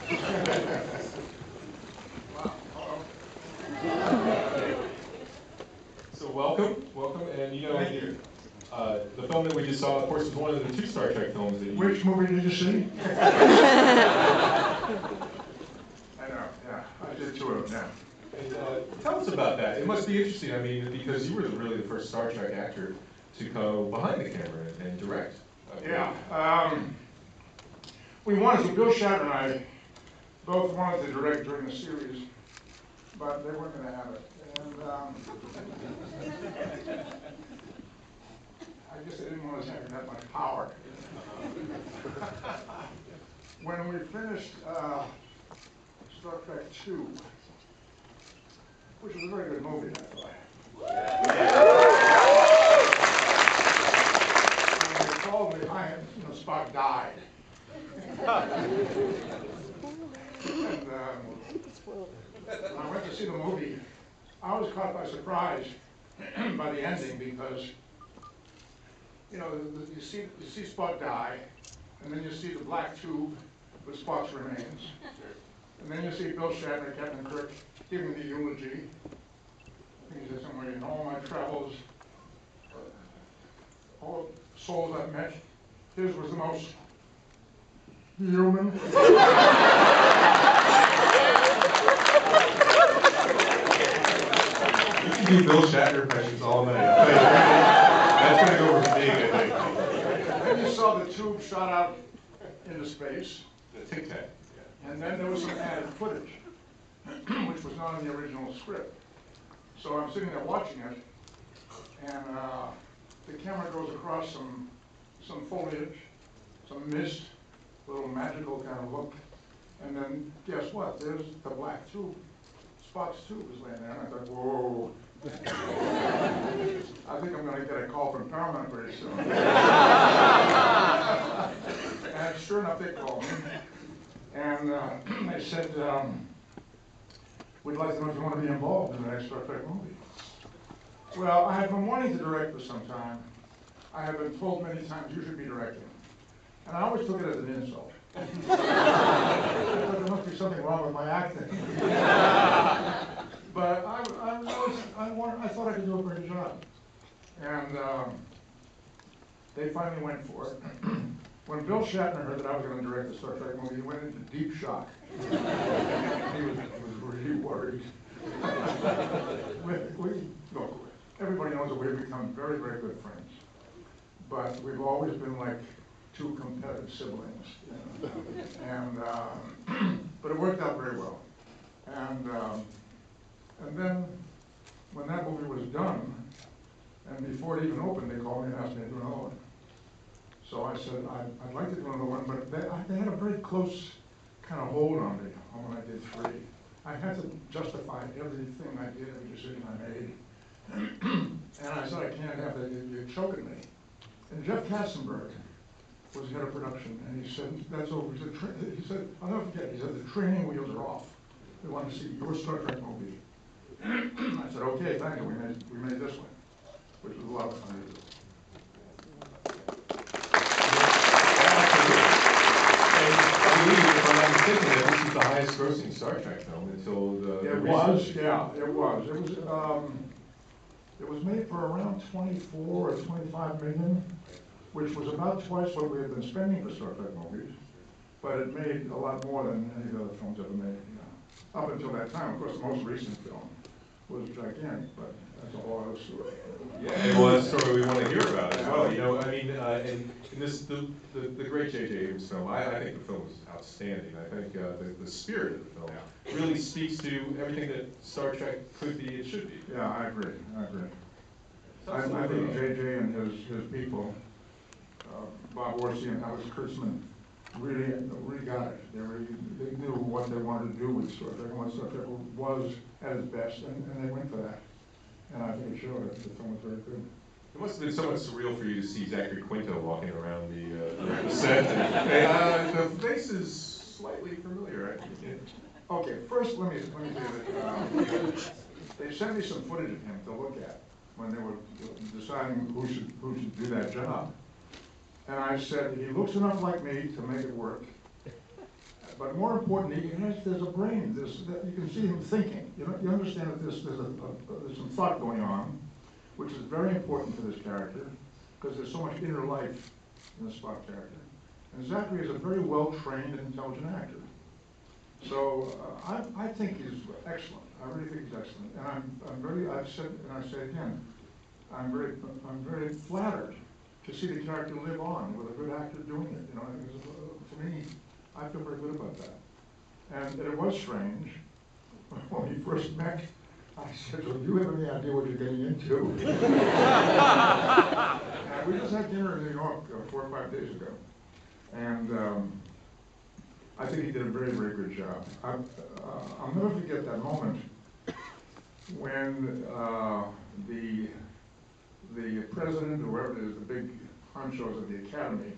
So welcome, and Thank you. the film that we just saw, of course, is one of the two Star Trek films that you... Which movie did you see? I know, yeah, I did two of them, yeah. And, tell us about that. It must be interesting, I mean, because you were really the first Star Trek actor to go behind the camera and direct. We wanted to, Bill Shatner and I both wanted to direct during the series, but they weren't going to have it. And I guess they didn't want us having that much power. When we finished Star Trek II, which was a very good movie, I thought. When they called me, Spock died. And when I went to see the movie, I was caught by surprise by the ending because, you see Spock die, and then you see the black tube with Spock's remains, and then you see Bill Shatner, Captain Kirk, giving the eulogy. He said somewhere, in all my travels, all souls I've met, his was the most human. You can do Bill Shatner impressions all night. That's going to go over big, I think. Then you saw the tube shot out into space. The Tic Tac. And then there was some added footage, which was not in the original script. So I'm sitting there watching it, and the camera goes across some foliage, some mist, a little magical kind of look. And then guess what? There's the black tube. Spock's tube is laying there, and I thought, whoa. I think I'm going to get a call from Paramount very soon. And sure enough, they called me. And they said, we'd like to know if you want to be involved in the next Star Trek movie. Well, I have been wanting to direct for some time. I have been told many times, you should be directing. And I always took it as an insult. I thought there must be something wrong with my acting. But I thought I could do a great job. And they finally went for it. When Bill Shatner heard that I was going to direct the Star Trek movie, he went into deep shock. He was really worried. Look, everybody knows that we've become very, very good friends. But we've always been like two competitive siblings. But it worked out very well. And then when that movie was done, and before it even opened, they called me and asked me to do another one. So I said, I'd like to do another one, but they had a very close kind of hold on me when I did 3. I had to justify everything I did, every decision I made. And I said, I can't have that, you're choking me. And Jeff Katzenberg was head of production, and he said, that's over. He said, I'll never forget, he said, the training wheels are off. We want to see your Star Trek movie. I said, okay, thank you, we made this one, which was a lot of fun to do. I believe, if I'm not mistaken, that this is the highest grossing Star Trek film until the It was, yeah, it was. It was made for around 24 or 25 million, which was about twice what we had been spending for Star Trek movies. But it made a lot more than any of the other films ever made. Up until that time, of course, the most recent film was gigantic, but that's a whole other story. Yeah, and well, that's the story we want to hear about as well. And this, the great J.J. Abrams film, I think the film was outstanding. I think the spirit of the film really speaks to everything that Star Trek could be and should be. Yeah, I agree. I think J.J. and his people, Bob Orsi and Alex Kurtzman, really got it. They knew what they wanted to do with Star Trek and what Star Trek was at its best, and they went for that. And I think it showed. I think the film was very good. It must have been somewhat surreal for you to see Zachary Quinto walking around the set. And, the face is slightly familiar, right? Yeah. Okay, first let me tell you that they sent me some footage of him to look at when they were deciding who should do that job. And I said, he looks enough like me to make it work, but more importantly, there's a brain. You can see him thinking. You understand that there's some thought going on, which is very important to this character, because there's so much inner life in the Spock character. And Zachary is a very well-trained and intelligent actor. So I think he's excellent. I really think he's excellent. And I've said, and I say again, I'm very flattered to see the character live on with a good actor doing it. To me, I feel very good about that. And it was strange when we first met. I said, "Do you have any idea what you're getting into?" And we just had dinner in New York 4 or 5 days ago, and I think he did a very, very good job. I'll never forget that moment when the president, whoever it is, the big honchos of the academy,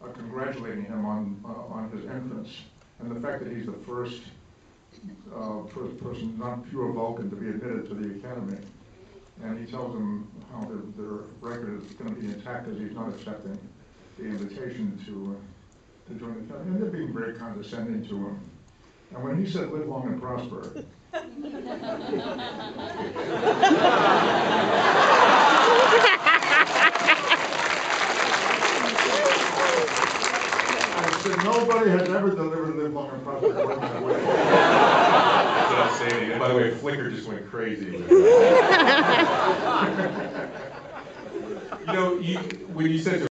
are congratulating him on his entrance and the fact that he's the first person, not pure Vulcan, to be admitted to the academy. And he tells them how their record is going to be intact because he's not accepting the invitation to join the academy. And they're being very condescending to him. And when he said, "Live long and prosper," I said, nobody has ever delivered "Live long and prosper" that way. That's what I'm saying. And by the way, Flickr just went crazy with that. When you said to